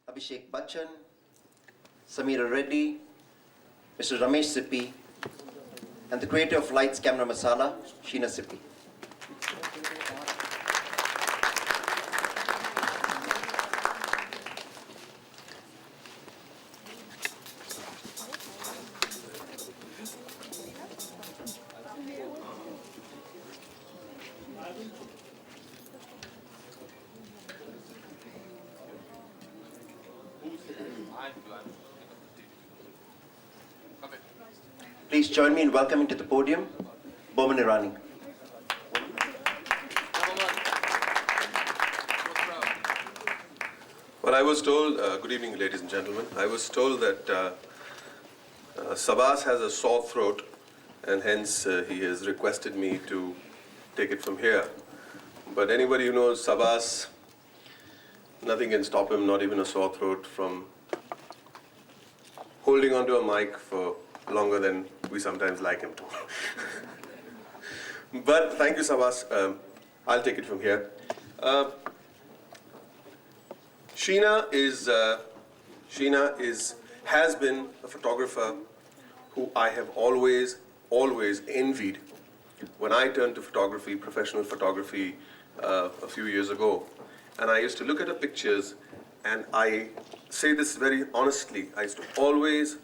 Abhishek Bachchan, Sameera Reddy, Mr. Ramesh Sippy, and the creator of Lights, Camera, Masala, Sheena Sippy. Please join me in welcoming to the podium, Boman Irani. Well, I was told, good evening ladies and gentlemen, I was told that Sabas has a sore throat and hence he has requested me to take it from here. But anybody who knows Sabas, nothing can stop him, not even a sore throat, from holding onto a mic for longer than we sometimes like him to. But thank you, Sabas. I'll take it from here. Sheena has been a photographer who I have always envied. When I turned to photography, professional photography, a few years ago, and I used to look at her pictures, and I say this very honestly, I used to always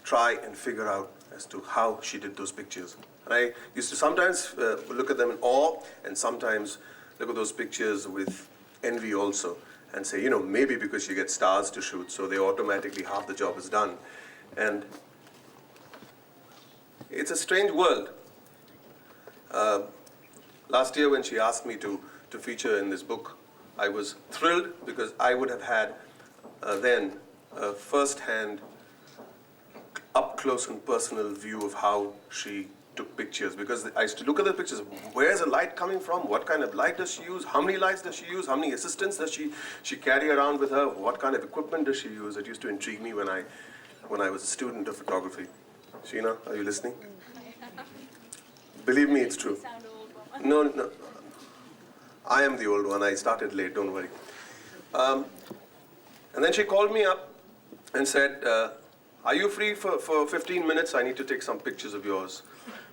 try and figure out as to how she did those pictures. And I used to sometimes look at them in awe, and sometimes look at those pictures with envy also, and say, you know, maybe because she gets stars to shoot, so they automatically half the job is done. And it's a strange world. Last year when she asked me to feature in this book, I was thrilled because I would have had then a first-hand, up-close and personal view of how she took pictures. Because I used to look at the pictures, where's the light coming from? What kind of light does she use? How many lights does she use? How many assistants does she carry around with her? What kind of equipment does she use? It used to intrigue me when I was a student of photography. Sheena, are you listening? Believe me, it's true. No. I am the old one. I started late, don't worry. And then she called me up and said, are you free for 15 minutes? I need to take some pictures of yours.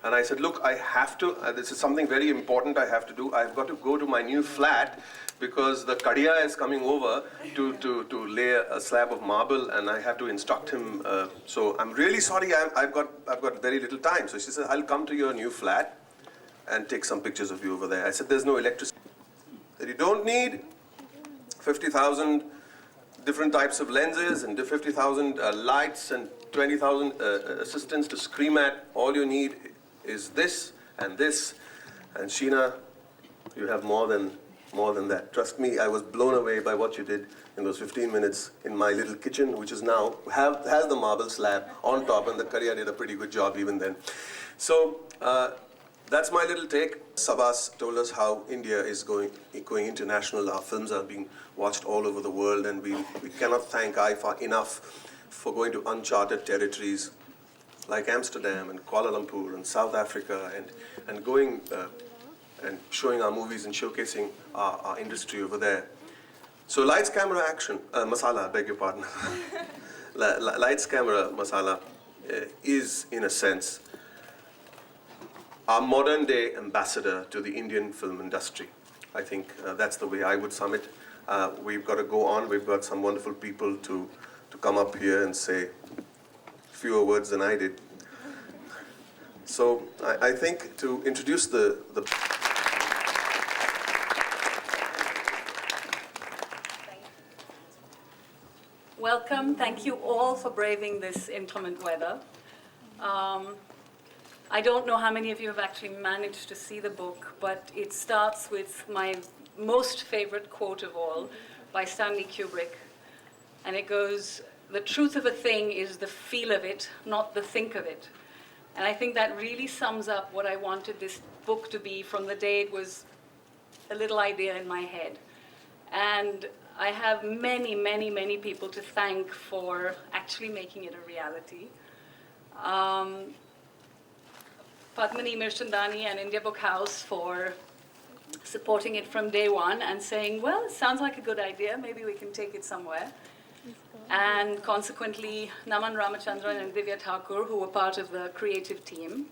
And I said, look, I have to, this is something very important I have to do. I've got to go to my new flat because the Kadiya is coming over to lay a slab of marble, and I have to instruct him. So I'm really sorry, I've got very little time. So she said, I'll come to your new flat and take some pictures of you over there. I said, there's no electricity. That you don't need 50,000 different types of lenses and 50,000 lights and 20,000 assistants to scream at. All you need is this and this. And Sheena, you have more than that. Trust me, I was blown away by what you did in those 15 minutes in my little kitchen, which is now has the marble slab on top, and the Kadiya did a pretty good job even then. So that's my little take. Sabas told us how India is going international. Our films are being watched all over the world, and we cannot thank IFA enough for going to uncharted territories like Amsterdam and Kuala Lumpur and South Africa, and going and showing our movies and showcasing our industry over there. So Lights, Camera, Action, Masala, beg your pardon. Lights, Camera, Masala is, in a sense, our modern day ambassador to the Indian film industry. I think that's the way I would sum it. We've got to go on. We've got some wonderful people to come up here and say fewer words than I did. So I think to introduce the Welcome. Thank you all for braving this inclement weather. I don't know how many of you have actually managed to see the book, but it starts with my most favorite quote of all by Stanley Kubrick. And it goes, the truth of a thing is the feel of it, not the think of it. And I think that really sums up what I wanted this book to be from the day it was a little idea in my head. And I have many people to thank for actually making it a reality. Padmini Mirchandani and India Book House for supporting it from day one and saying, well, it sounds like a good idea, maybe we can take it somewhere. and consequently Naman Ramachandran and Divya Thakur, who were part of the creative team.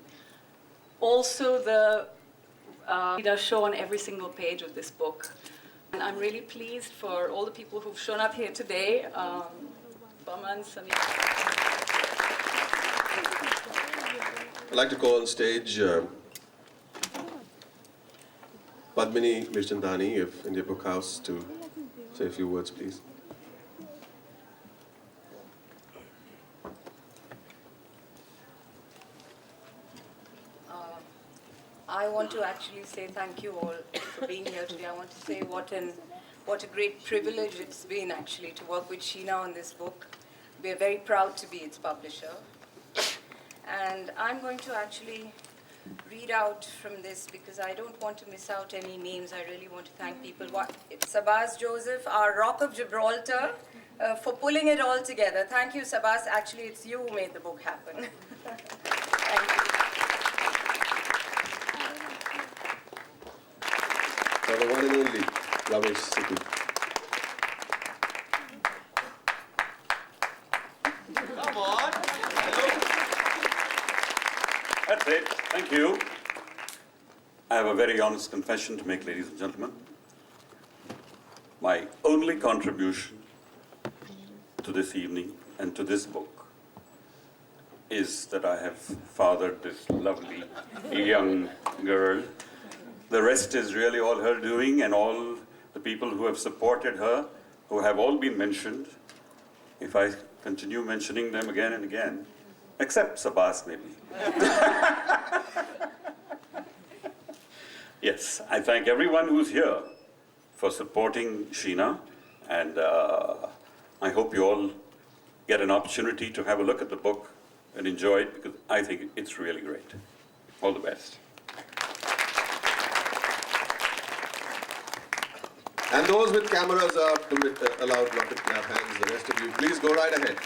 Also the leaders show on every single page of this book. And I'm really pleased for all the people who've shown up here today. Boman, Sameera. I'd like to call on stage Padmini Mirchandani of India Book House to say a few words, please. I want to actually say thank you all for being here today. I want to say what a great privilege it's been actually to work with Sheena on this book. We are very proud to be its publisher. And I'm going to actually read out from this because I don't want to miss out any names. I really want to thank people. Sabas Joseph, our Rock of Gibraltar, for pulling it all together. Thank you, Sabas. Actually, it's you who made the book happen. Thank you. The one and only Ramesh Sippy. Come on. That's it. Thank you. I have a very honest confession to make, ladies and gentlemen. My only contribution to this evening and to this book is that I have fathered this lovely young girl. The rest is really all her doing, and all the people who have supported her, who have all been mentioned. If I continue mentioning them again and again, except Sabas maybe. Yes, I thank everyone who's here for supporting Sheena, and I hope you all get an opportunity to have a look at the book and enjoy it, because I think it's really great. All the best. And those with cameras are allowed not to clap hands. The rest of you, please go right ahead.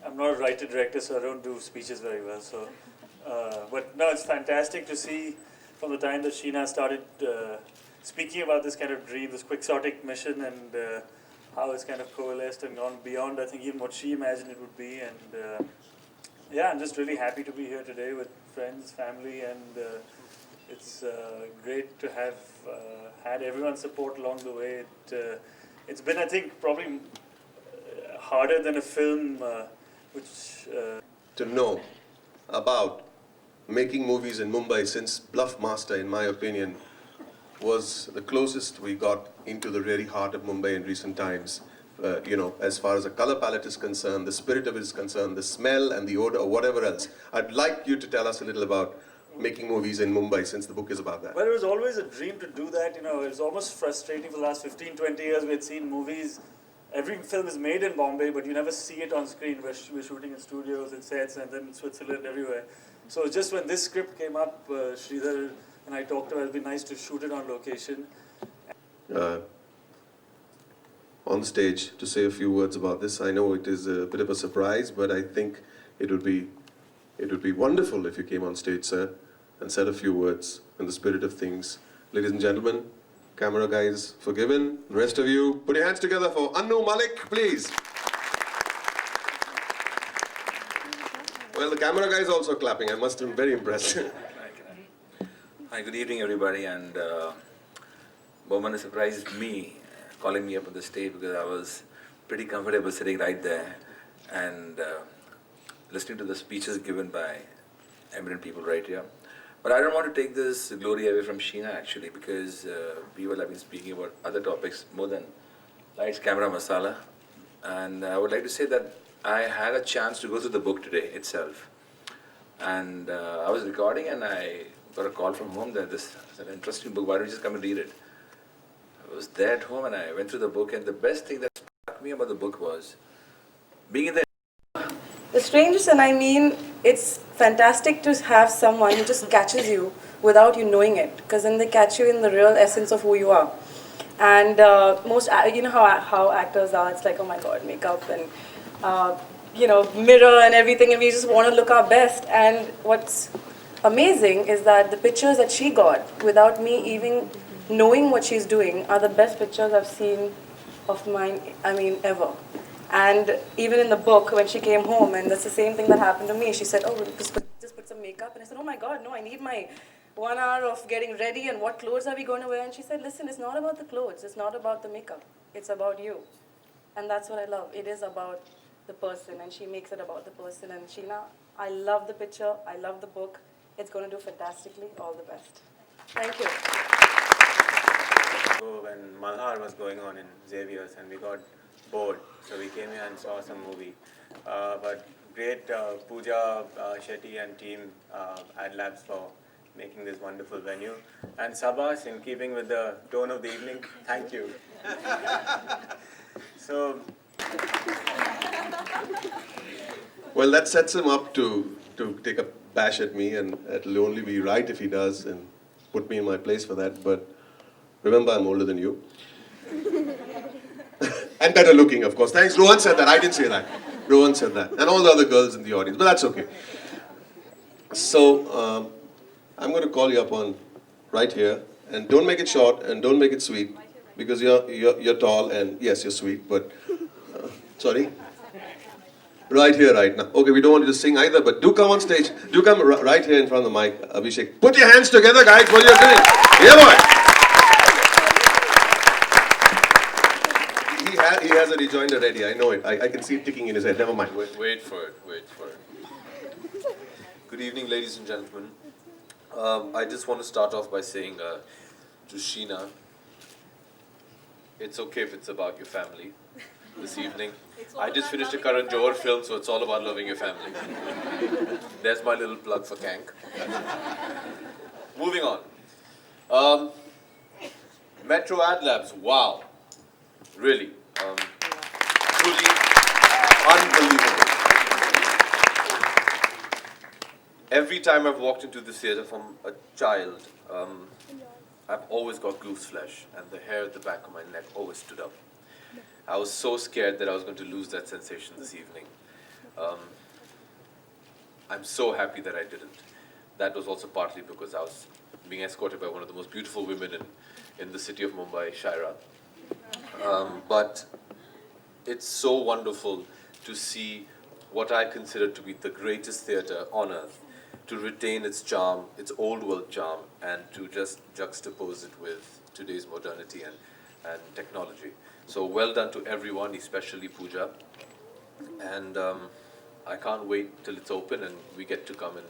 I'm not a writer-director, so I don't do speeches very well. So, but no, it's fantastic to see from the time that Sheena started speaking about this kind of dream, this quixotic mission, and how it's kind of coalesced and gone beyond, I think, even what she imagined it would be. And yeah, I'm just really happy to be here today with friends, family, and it's great to have had everyone's support along the way. It's been, I think, probably harder than a film To know about making movies in Mumbai, since Bluff Master, in my opinion, was the closest we got into the really heart of Mumbai in recent times. You know, as far as the color palette is concerned, the spirit of it is concerned, the smell and the odor or whatever else. I'd like you to tell us a little about making movies in Mumbai, since the book is about that. Well, it was always a dream to do that. You know, it was almost frustrating for the last 15, 20 years. We had seen movies, every film is made in Bombay, but you never see it on screen. We're shooting in studios and sets, and then in Switzerland, everywhere. So just when this script came up, Sridhar and I talked about it would be nice to shoot it on location. On stage to say a few words about this. I know it is a bit of a surprise, but I think it would be wonderful if you came on stage, sir, and said a few words in the spirit of things. Ladies and gentlemen, camera guys forgiven. The rest of you, put your hands together for Annu Malik, please. Well, the camera guy is also clapping. I must have been very impressed. Hi, good evening, everybody. And Boman surprised me, calling me up on the stage, because I was pretty comfortable sitting right there and listening to the speeches given by eminent people right here. But I don't want to take this glory away from Sheena, actually, because people have been speaking about other topics more than lights, camera, masala. And I would like to say that I had a chance to go through the book today itself. And I was recording, and I got a call from home that this is an interesting book, why don't you just come and read it? I was there at home, and I went through the book, and the best thing that struck me about the book was being in the... The strangest, and I mean, it's fantastic to have someone who just catches you without you knowing it, because then they catch you in the real essence of who you are. And you know how actors are, it's like, oh my God, makeup and, you know, mirror and everything, and we just want to look our best. And what's amazing is that the pictures that she got, without me even knowing what she's doing are the best pictures I've seen of mine, ever. And even in the book, when she came home, and that's the same thing that happened to me, she said, oh, we'll just put some makeup. And I said, oh my God, no, I need my 1 hour of getting ready, and what clothes are we going to wear? And she said, listen, it's not about the clothes, it's not about the makeup, it's about you. And that's what I love. It is about the person, and she makes it about the person. And Sheena, I love the picture, I love the book. It's going to do fantastically. All the best. Thank you. When Malhar was going on in Xavier's and we got bored, so we came here and saw some movie. But great Pooja Shetty and team at Labs for making this wonderful venue. And Sabas, in keeping with the tone of the evening, thank you. So, Well, that sets him up to take a bash at me, and it'll only be right if he does and put me in my place for that. But remember, I'm older than you. And better looking, of course. Thanks. Rohan said that. I didn't say that. Rohan said that. And all the other girls in the audience. But that's okay. So, I'm going to call you up on right here. And don't make it short and don't make it sweet. Because you're tall and yes, you're sweet. But, sorry? Right here, right now. Okay, we don't want you to sing either, but do come on stage. Do come right here in front of the mic, Abhishek. Put your hands together, guys, what you're doing. Yeah, boy. He has a rejoinder ready. I know it. I can see it ticking in his head. Never mind. Wait for it. Good evening, ladies and gentlemen. I just want to start off by saying to Sheena, it's okay if it's about your family this evening. I just finished a Karan Johar film, so it's all about loving your family. There's my little plug for Kank. Moving on. Metro Ad Labs, wow. Really. Truly unbelievable. Every time I've walked into the theatre from a child, I've always got goose flesh, and the hair at the back of my neck always stood up. I was so scared that I was going to lose that sensation this evening. I'm so happy that I didn't. That was also partly because I was being escorted by one of the most beautiful women in the city of Mumbai, Shaira. But it's so wonderful to see what I consider to be the greatest theatre on earth, to retain its charm, its old world charm, and to just juxtapose it with today's modernity and technology. So well done to everyone, especially Pooja. And I can't wait till it's open and we get to come and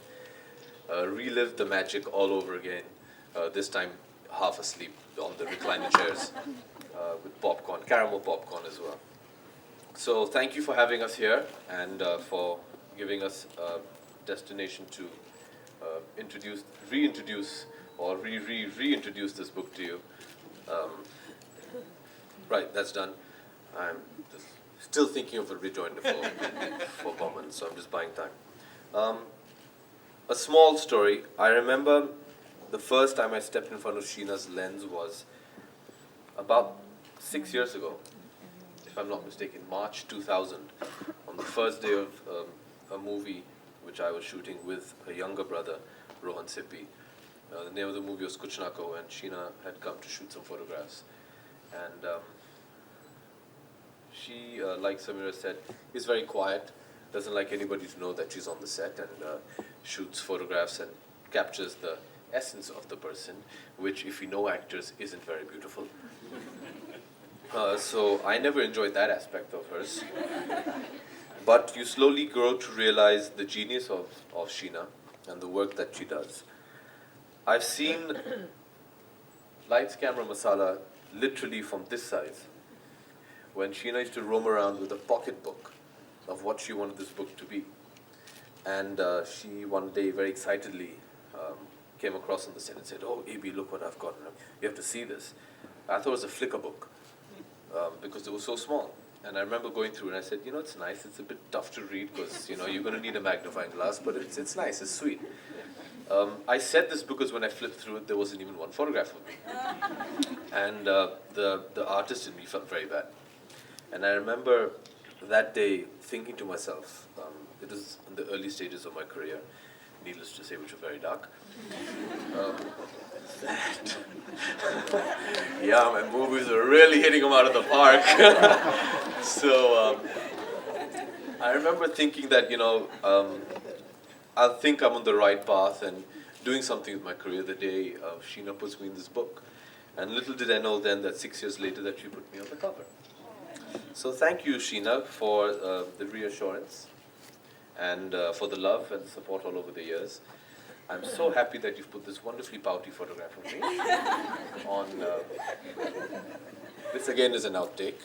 relive the magic all over again, this time half asleep on the recliner chairs with popcorn, caramel popcorn as well. So thank you for having us here and for giving us a destination to reintroduce this book to you. Right, that's done. I'm just still thinking of a rejoinder for Boman, so I'm just buying time. A small story. I remember the first time I stepped in front of Sheena's lens was about 6 years ago, if I'm not mistaken, March 2000, on the first day of a movie which I was shooting with her younger brother, Rohan Sippy. The name of the movie was Kuch Na Kaho, and Sheena had come to shoot some photographs. And she, like Sameera said, is very quiet, doesn't like anybody to know that she's on the set, and shoots photographs and captures the essence of the person, which, if you know actors, isn't very beautiful. So I never enjoyed that aspect of hers. But you slowly grow to realize the genius of Sheena and the work that she does. I've seen Lights, Camera, Masala literally from this size, when Sheena used to roam around with a pocketbook of what she wanted this book to be. And she one day very excitedly came across on the set and said, "Oh, AB, look what I've got. You have to see this." I thought it was a flicker book because it was so small. And I remember going through and I said, you know, it's nice. It's a bit tough to read because, you know, you're going to need a magnifying glass, but it's nice. It's sweet. I said this because when I flipped through it, there wasn't even one photograph of me. And the artist in me felt very bad. And I remember that day thinking to myself, it was in the early stages of my career, needless to say, which were very dark. Yeah, my movies are really hitting them out of the park. So I remember thinking that, I think I'm on the right path and doing something with my career the day Sheena puts me in this book. And little did I know then that 6 years later that she put me on the cover. So thank you, Sheena, for the reassurance and for the love and support all over the years. I'm so happy that you've put this wonderfully pouty photograph of me on. This again is an outtake,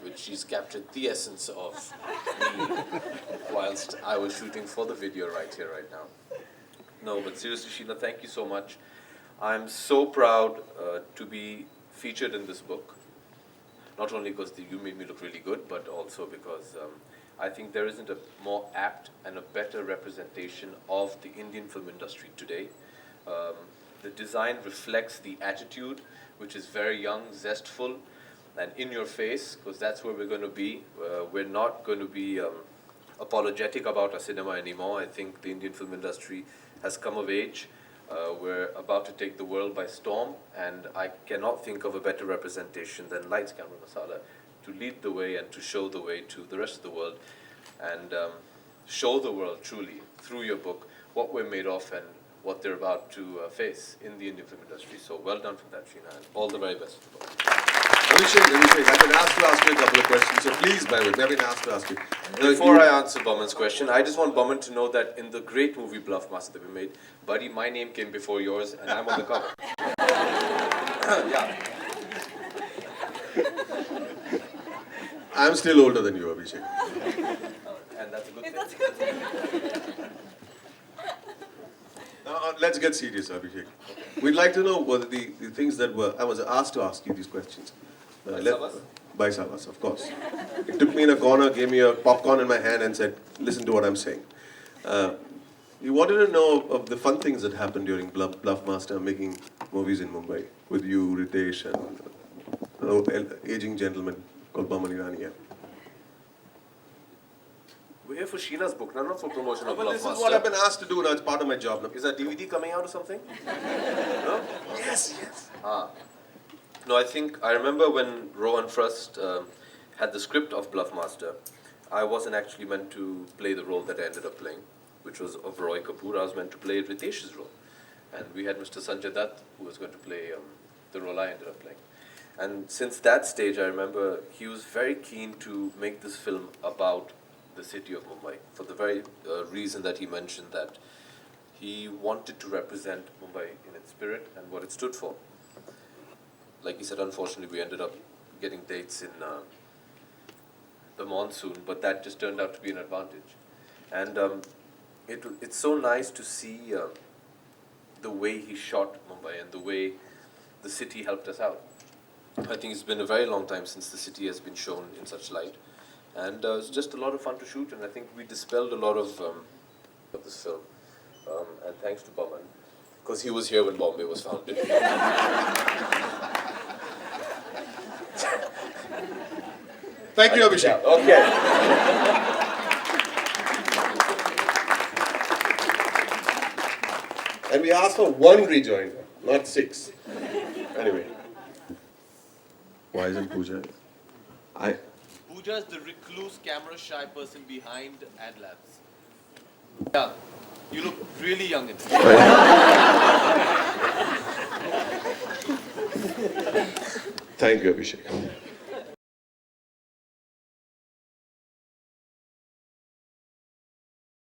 which she's captured the essence of me whilst I was shooting for the video right here, right now. No, but seriously, Sheena, thank you so much. I'm so proud to be featured in this book. Not only because you made me look really good, but also because I think there isn't a more apt and a better representation of the Indian film industry today. The design reflects the attitude, which is very young, zestful, and in your face, because that's where we're going to be. We're not going to be apologetic about our cinema anymore. I think the Indian film industry has come of age. We're about to take the world by storm, and I cannot think of a better representation than Lights, Camera, Masala to lead the way and to show the way to the rest of the world, and show the world truly through your book what we're made of and what they're about to face in the Indian film industry. So well done for that, Sheena, and all the very best to both. Abhishek, I've been asked to ask you a couple of questions, so please bear with me. I've been asked to ask you. Before I answer Boman's question, I just want Boman to know that in the great movie Bluff Master that we made, buddy, my name came before yours, and I'm on the cover. Yeah. I'm still older than you, Abhishek. And that's a good thing. Now, let's get serious, Abhishek. We'd like to know what the things that I was asked to ask you these questions. By Savas, of course. He took me in a corner, gave me a popcorn in my hand and said, listen to what I'm saying. You wanted to know of the fun things that happened during Bluff Master making movies in Mumbai with you, Ritesh, and an aging gentleman called Boman Irani. Yeah. We're here for Sheena's book, not for promotion of But Bluff this Master. is what I've been asked to do now. It's part of my job now. Is that DVD coming out or something? No? Yes. No, I remember when Rohan first had the script of Bluff Master, I wasn't actually meant to play the role that I ended up playing, which was of Roy Kapoor. I was meant to play Ritesh's role. And we had Mr. Sanjay Dutt, who was going to play the role I ended up playing. And since that stage, I remember he was very keen to make this film about the city of Mumbai, for the very reason that he mentioned, that he wanted to represent Mumbai in its spirit and what it stood for. Like he said, unfortunately, we ended up getting dates in the monsoon, but that just turned out to be an advantage. And it's so nice to see the way he shot Mumbai and the way the city helped us out. I think it's been a very long time since the city has been shown in such light. And it's just a lot of fun to shoot, and I think we dispelled a lot of this film. And thanks to Boman, because he was here when Bombay was founded. Thank you, Abhishek. Yeah, okay. And we asked for one rejoinder, not 6. Anyway. Why isn't Pooja? Pooja is the recluse, camera-shy person behind Ad Labs. Yeah, you look really young in it. Thank you, Abhishek.